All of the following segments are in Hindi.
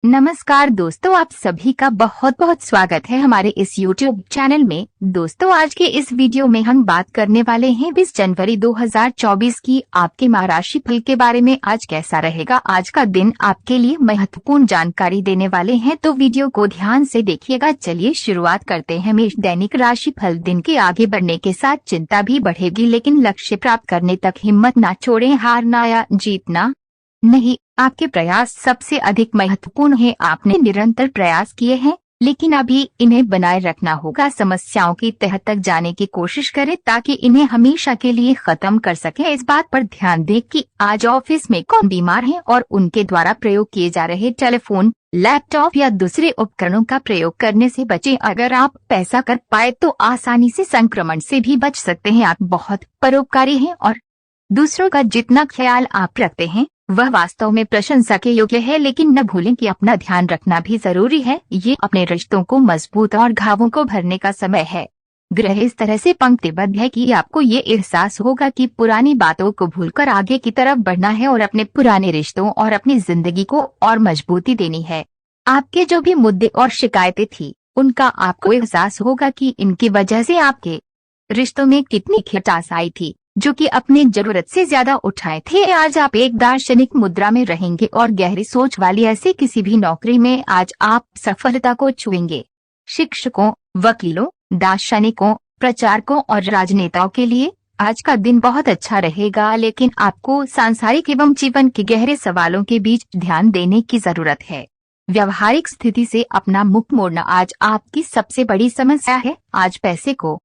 नमस्कार दोस्तों, आप सभी का बहुत बहुत स्वागत है हमारे इस YouTube चैनल में। दोस्तों, आज के इस वीडियो में हम बात करने वाले हैं 20 जनवरी 2024 की आपके माह राशि फल के बारे में। आज कैसा रहेगा आज का दिन, आपके लिए महत्वपूर्ण जानकारी देने वाले हैं, तो वीडियो को ध्यान से देखिएगा। चलिए शुरुआत करते हैं। मेष दैनिक राशि फल। दिन के आगे बढ़ने के साथ चिंता भी बढ़ेगी, लेकिन लक्ष्य प्राप्त करने तक हिम्मत न छोड़ें। हारना या जीतना नहीं, आपके प्रयास सबसे अधिक महत्वपूर्ण है। आपने निरंतर प्रयास किए हैं, लेकिन अभी इन्हें बनाए रखना होगा। समस्याओं की तह तक जाने की कोशिश करें ताकि इन्हें हमेशा के लिए खत्म कर सकें। इस बात पर ध्यान दें कि आज ऑफिस में कौन बीमार है और उनके द्वारा प्रयोग किए जा रहे टेलीफोन, लैपटॉप या दूसरे उपकरणों का प्रयोग करने से बचें। अगर आप पैसा कर पाए तो आसानी से संक्रमण से भी बच सकते हैं। आप बहुत परोपकारी हैं और दूसरों का जितना ख्याल आप रखते हैं वह वास्तव में प्रशंसा के योग्य है, लेकिन न भूलें कि अपना ध्यान रखना भी जरूरी है। ये अपने रिश्तों को मजबूत और घावों को भरने का समय है। ग्रह इस तरह से पंक्तिबद्ध है कि आपको ये एहसास होगा कि पुरानी बातों को भूलकर आगे की तरफ बढ़ना है और अपने पुराने रिश्तों और अपनी जिंदगी को और मजबूती देनी है। आपके जो भी मुद्दे और शिकायतें थी, उनका आपको एहसास होगा कि इनकी वजह से आपके रिश्तों में कितनी खटास आई थी, जो कि अपनी जरूरत से ज्यादा उठाए थे। आज आप एक दार्शनिक मुद्रा में रहेंगे और गहरी सोच वाली ऐसी किसी भी नौकरी में आज आप सफलता को छुएंगे। शिक्षकों, वकीलों, दार्शनिकों, प्रचारकों और राजनेताओं के लिए आज का दिन बहुत अच्छा रहेगा, लेकिन आपको सांसारिक एवं जीवन के गहरे सवालों के बीच ध्यान देने की जरूरत है। व्यवहारिक स्थिति से अपना मुख मोड़ना आज आपकी सबसे बड़ी समस्या है। आज पैसे को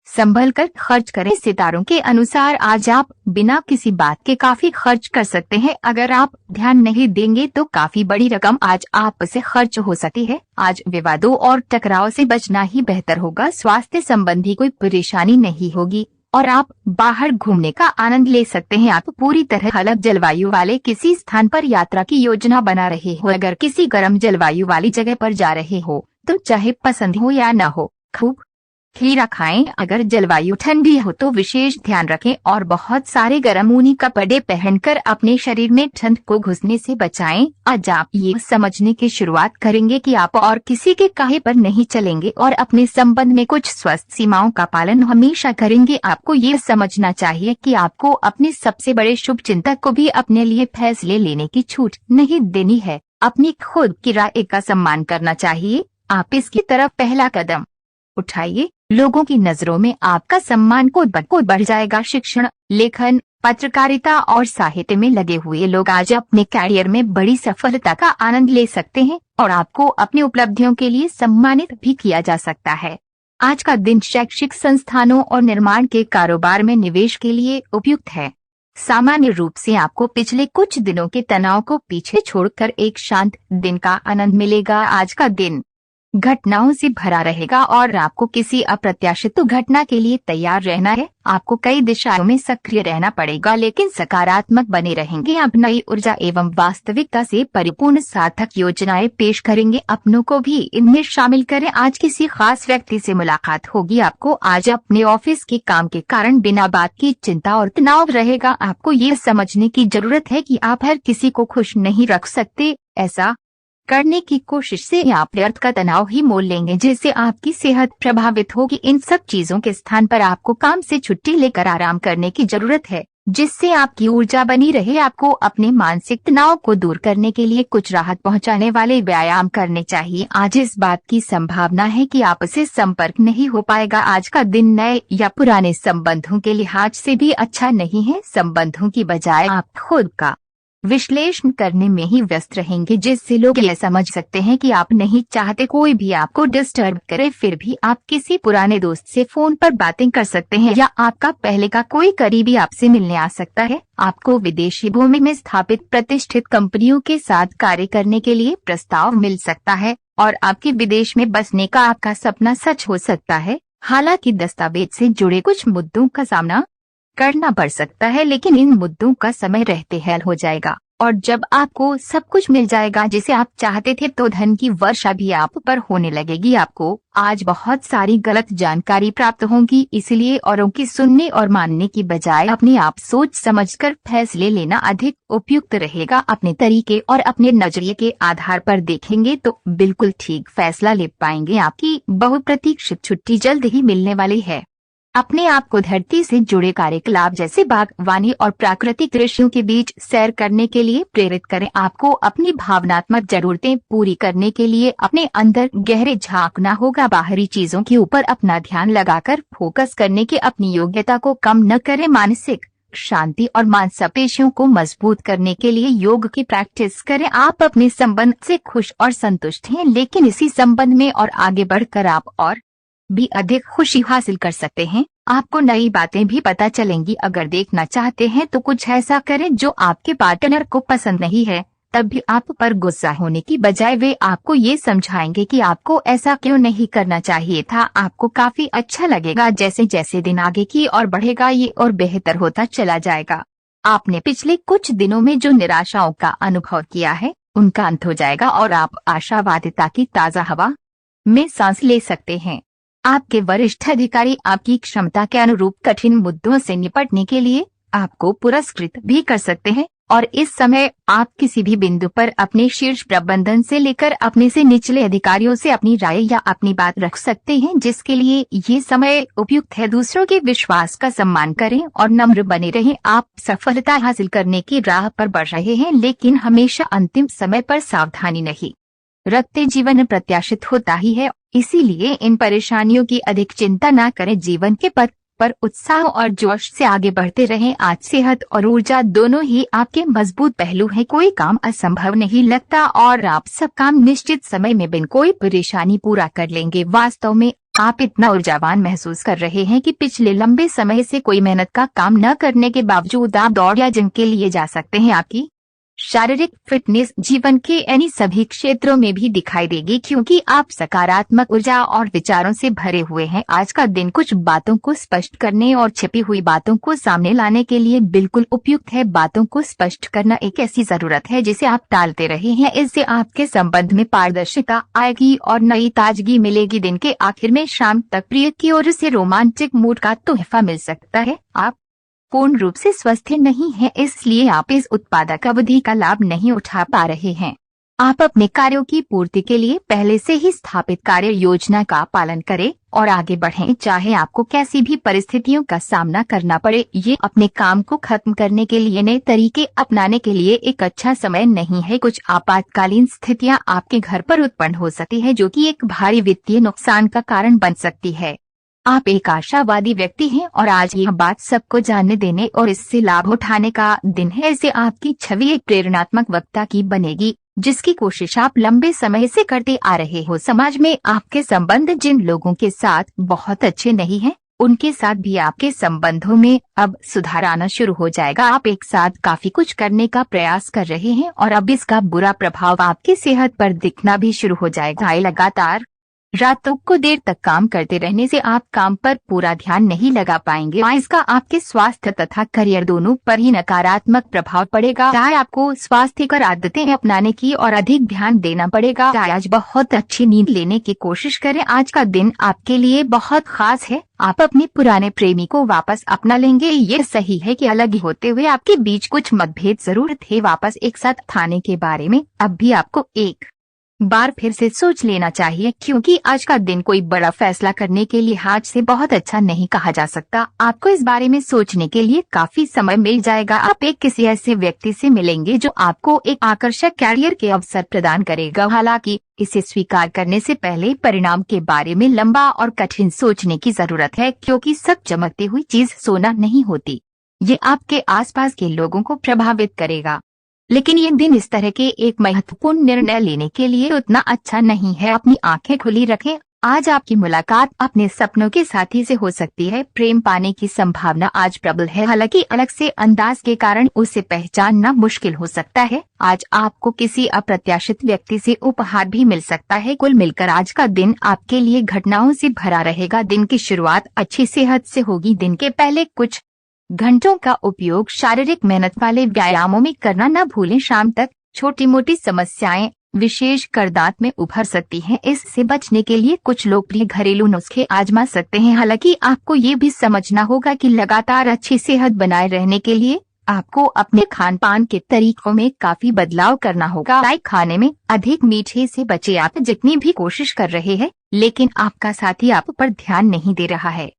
संभल कर खर्च करें। सितारों के अनुसार आज आप बिना किसी बात के काफी खर्च कर सकते हैं। अगर आप ध्यान नहीं देंगे तो काफी बड़ी रकम आज आप से खर्च हो सकती है। आज विवादों और टकराव से बचना ही बेहतर होगा। स्वास्थ्य संबंधी कोई परेशानी नहीं होगी और आप बाहर घूमने का आनंद ले सकते हैं। आप पूरी तरह अलग जलवायु वाले किसी स्थान पर यात्रा की योजना बना रहे हो। अगर किसी गर्म जलवायु वाली जगह पर जा रहे हो तो चाहे पसंद हो या न हो, खूब खीरा खाएं। अगर जलवायु ठंडी हो तो विशेष ध्यान रखें और बहुत सारे गर्म ऊनी कपड़े पहनकर अपने शरीर में ठंड को घुसने से बचाएं। आज आप ये समझने की शुरुआत करेंगे कि आप और किसी के कहे पर नहीं चलेंगे और अपने संबंध में कुछ स्वस्थ सीमाओं का पालन हमेशा करेंगे। आपको ये समझना चाहिए कि आपको अपने सबसे बड़े शुभ चिंतक को भी अपने लिए फैसले लेने की छूट नहीं देनी है। अपनी खुद की राय का सम्मान करना चाहिए। आप इसकी तरफ पहला कदम उठाइए। लोगों की नजरों में आपका सम्मान को बढ़ जाएगा। शिक्षण, लेखन, पत्रकारिता और साहित्य में लगे हुए लोग आज अपने कैरियर में बड़ी सफलता का आनंद ले सकते हैं और आपको अपनी उपलब्धियों के लिए सम्मानित भी किया जा सकता है। आज का दिन शैक्षिक संस्थानों और निर्माण के कारोबार में निवेश के लिए उपयुक्त है। सामान्य रूप से आपको पिछले कुछ दिनों के तनाव को पीछे छोड़कर एक शांत दिन का आनंद मिलेगा। आज का दिन घटनाओं से भरा रहेगा और आपको किसी अप्रत्याशित घटना के लिए तैयार रहना है। आपको कई दिशाओं में सक्रिय रहना पड़ेगा, लेकिन सकारात्मक बने रहेंगे। आप नई ऊर्जा एवं वास्तविकता से परिपूर्ण सार्थक योजनाएं पेश करेंगे। अपनों को भी इनमें शामिल करें। आज किसी खास व्यक्ति से मुलाकात होगी। आपको आज अपने ऑफिस के काम के कारण बिना बात की चिंता और तनाव रहेगा। आपको ये समझने की जरूरत है कि आप हर किसी को खुश नहीं रख सकते। ऐसा करने की कोशिश से आप व्यर्थ का तनाव ही मोल लेंगे, जिससे आपकी सेहत प्रभावित होगी। इन सब चीजों के स्थान पर आपको काम से छुट्टी लेकर आराम करने की जरूरत है, जिससे आपकी ऊर्जा बनी रहे। आपको अपने मानसिक तनाव को दूर करने के लिए कुछ राहत पहुंचाने वाले व्यायाम करने चाहिए। आज इस बात की संभावना है कि आपसे संपर्क नहीं हो पाएगा। आज का दिन नए या पुराने संबंधों के लिहाज से भी अच्छा नहीं है। संबंधों की बजाय आप खुद का विश्लेषण करने में ही व्यस्त रहेंगे, जिससे लोग यह समझ सकते हैं कि आप नहीं चाहते कोई भी आपको डिस्टर्ब करे। फिर भी आप किसी पुराने दोस्त से फोन पर बातें कर सकते हैं या आपका पहले का कोई करीबी आपसे मिलने आ सकता है। आपको विदेशी भूमि में स्थापित प्रतिष्ठित कंपनियों के साथ कार्य करने के लिए प्रस्ताव मिल सकता है और आपके विदेश में बसने का आपका सपना सच हो सकता है। हालांकि दस्तावेज से जुड़े कुछ मुद्दों का सामना करना पड़ सकता है, लेकिन इन मुद्दों का समय रहते हल हो जाएगा। और जब आपको सब कुछ मिल जाएगा जिसे आप चाहते थे तो धन की वर्षा भी आप पर होने लगेगी। आपको आज बहुत सारी गलत जानकारी प्राप्त होगी, इसलिए औरों की सुनने और मानने की बजाय अपने आप सोच समझकर फैसले लेना अधिक उपयुक्त रहेगा। अपने तरीके और अपने नजरिए के आधार पर देखेंगे तो बिल्कुल ठीक फैसला ले पाएंगे। आपकी बहुप्रतीक्षित छुट्टी जल्द ही मिलने वाली है। अपने आप को धरती से जुड़े कार्यकलाप जैसे बागवानी और प्राकृतिक दृश्यों के बीच सैर करने के लिए प्रेरित करें। आपको अपनी भावनात्मक जरूरतें पूरी करने के लिए अपने अंदर गहरे झांकना होगा। बाहरी चीजों के ऊपर अपना ध्यान लगाकर फोकस करने की अपनी योग्यता को कम न करें। मानसिक शांति और मांसपेशियों को मजबूत करने के लिए योग की प्रैक्टिस करें। आप अपने संबंध से खुश और संतुष्ट हैं, लेकिन इसी संबंध में और आगे बढ़कर आप और भी अधिक खुशी हासिल कर सकते हैं। आपको नई बातें भी पता चलेंगी। अगर देखना चाहते हैं तो कुछ ऐसा करें जो आपके पार्टनर को पसंद नहीं है, तब भी आप पर गुस्सा होने की बजाय वे आपको ये समझाएंगे कि आपको ऐसा क्यों नहीं करना चाहिए था। आपको काफी अच्छा लगेगा। जैसे जैसे दिन आगे की ओर बढ़ेगा ये और बेहतर होता चला जाएगा। आपने पिछले कुछ दिनों में जो निराशाओं का अनुभव किया है उनका अंत हो जाएगा और आप आशावादिता की ताज़ा हवा में सांस ले सकते हैं। आपके वरिष्ठ अधिकारी आपकी क्षमता के अनुरूप कठिन मुद्दों से निपटने के लिए आपको पुरस्कृत भी कर सकते हैं और इस समय आप किसी भी बिंदु पर अपने शीर्ष प्रबंधन से लेकर अपने से निचले अधिकारियों से अपनी राय या अपनी बात रख सकते हैं, जिसके लिए ये समय उपयुक्त है। दूसरों के विश्वास का सम्मान करें और नम्र बने रहें। आप सफलता हासिल करने की राह पर बढ़ रहे हैं, लेकिन हमेशा अंतिम समय पर सावधानी नहीं रखते। जीवन प्रत्याशित होता ही है, इसीलिए इन परेशानियों की अधिक चिंता न करें। जीवन के पथ पर उत्साह और जोश से आगे बढ़ते रहें। आज सेहत और ऊर्जा दोनों ही आपके मजबूत पहलू हैं। कोई काम असंभव नहीं लगता और आप सब काम निश्चित समय में बिन कोई परेशानी पूरा कर लेंगे। वास्तव में आप इतना ऊर्जावान महसूस कर रहे हैं कि पिछले लंबे समय से कोई मेहनत का काम न करने के बावजूद आप दौड़ या जिम के लिए जा सकते हैं। आपकी शारीरिक फिटनेस जीवन के अन्य सभी क्षेत्रों में भी दिखाई देगी, क्योंकि आप सकारात्मक ऊर्जा और विचारों से भरे हुए हैं। आज का दिन कुछ बातों को स्पष्ट करने और छिपी हुई बातों को सामने लाने के लिए बिल्कुल उपयुक्त है। बातों को स्पष्ट करना एक ऐसी जरूरत है जिसे आप टालते रहे हैं। इससे आपके संबंध में पारदर्शिता आएगी और नई ताजगी मिलेगी। दिन के आखिर में शाम तक प्रिय की ओर से रोमांटिक मूड का तोहफा मिल सकता है। आप पूर्ण रूप से स्वस्थ नहीं हैं, इसलिए आप इस उत्पादक अवधि का लाभ नहीं उठा पा रहे हैं। आप अपने कार्यों की पूर्ति के लिए पहले से ही स्थापित कार्य योजना का पालन करें और आगे बढ़ें, चाहे आपको कैसी भी परिस्थितियों का सामना करना पड़े। ये अपने काम को खत्म करने के लिए नए तरीके अपनाने के लिए एक अच्छा समय नहीं है। कुछ आपातकालीन स्थितियां आपके घर पर उत्पन्न हो सकती है, जो कि एक भारी वित्तीय नुकसान का कारण बन सकती है। आप एक आशावादी व्यक्ति हैं और आज यह बात सबको जानने देने और इससे लाभ उठाने का दिन है। इससे आपकी छवि एक प्रेरणात्मक वक्ता की बनेगी, जिसकी कोशिश आप लंबे समय से करते आ रहे हो। समाज में आपके संबंध जिन लोगों के साथ बहुत अच्छे नहीं हैं, उनके साथ भी आपके संबंधों में अब सुधार आना शुरू हो जाएगा। आप एक साथ काफी कुछ करने का प्रयास कर रहे हैं और अब इसका बुरा प्रभाव आपकी सेहत पर दिखना भी शुरू हो जाएगा। लगातार रातों को देर तक काम करते रहने से आप काम पर पूरा ध्यान नहीं लगा पाएंगे। इसका आपके स्वास्थ्य तथा करियर दोनों पर ही नकारात्मक प्रभाव पड़ेगा। आपको स्वास्थ्यकर आदतें अपनाने की और अधिक ध्यान देना पड़ेगा। आज बहुत अच्छी नींद लेने की कोशिश करें। आज का दिन आपके लिए बहुत खास है। आप अपने पुराने प्रेमी को वापस अपना लेंगे। ये सही है कि अलग होते हुए आपके बीच कुछ मतभेद जरूर थे। वापस एक साथ आने के बारे में अब भी आपको एक बार फिर से सोच लेना चाहिए, क्योंकि आज का दिन कोई बड़ा फैसला करने के लिहाज से बहुत अच्छा नहीं कहा जा सकता। आपको इस बारे में सोचने के लिए काफी समय मिल जाएगा। आप एक किसी ऐसे व्यक्ति से मिलेंगे जो आपको एक आकर्षक कैरियर के अवसर प्रदान करेगा। हालांकि इसे स्वीकार करने से पहले परिणाम के बारे में लंबा और कठिन सोचने की जरूरत है, क्योंकि सब चमकती हुई चीज सोना नहीं होती। ये आपके आसपास के लोगों को प्रभावित करेगा, लेकिन ये दिन इस तरह के एक महत्वपूर्ण निर्णय लेने के लिए उतना अच्छा नहीं है। अपनी आंखें खुली रखें। आज आपकी मुलाकात अपने सपनों के साथी से हो सकती है। प्रेम पाने की संभावना आज प्रबल है, हालांकि अलग से अंदाज के कारण उसे पहचानना मुश्किल हो सकता है। आज आपको किसी अप्रत्याशित व्यक्ति से उपहार भी मिल सकता है। कुल मिलकर आज का दिन आपके लिए घटनाओं से भरा रहेगा। दिन की शुरुआत अच्छी सेहत से होगी। दिन के पहले कुछ घंटों का उपयोग शारीरिक मेहनत वाले व्यायामों में करना न भूलें। शाम तक छोटी मोटी समस्याएं विशेषकर दांत में उभर सकती हैं। इससे बचने के लिए कुछ लोकप्रिय घरेलू नुस्खे आजमा सकते हैं। हालांकि आपको ये भी समझना होगा कि लगातार अच्छी सेहत बनाए रहने के लिए आपको अपने खान पान के तरीकों में काफी बदलाव करना होगा। लाइक खाने में अधिक मीठे से बचे। आप जितनी भी कोशिश कर रहे हैं लेकिन आपका साथी आप पर ध्यान नहीं दे रहा है।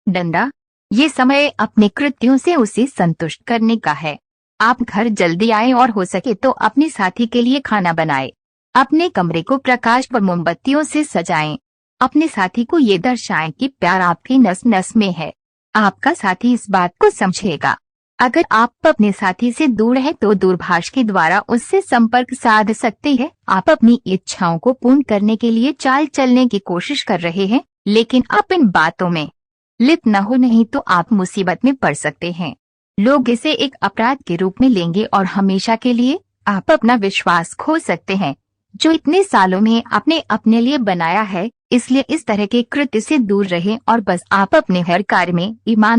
डंडा, ये समय अपने कृत्यों से उसे संतुष्ट करने का है। आप घर जल्दी आए और हो सके तो अपने साथी के लिए खाना बनाएं। अपने कमरे को प्रकाश व मोमबत्तियों से सजाएं। अपने साथी को ये दर्शाएं कि प्यार आपकी नस नस में है। आपका साथी इस बात को समझेगा। अगर आप अपने साथी से दूर हैं तो दूरभाष के द्वारा उससे संपर्क साध सकते हैं। आप अपनी इच्छाओं को पूर्ण करने के लिए चाल चलने की कोशिश कर रहे हैं लेकिन आप इन बातों में लिप्त न हो, नहीं तो आप मुसीबत में पड़ सकते हैं। लोग इसे एक अपराध के रूप में लेंगे और हमेशा के लिए आप अपना विश्वास खो सकते हैं जो इतने सालों में आपने अपने लिए बनाया है। इसलिए इस तरह के कृत्य से दूर रहें और बस आप अपने हर कार्य में ईमानदार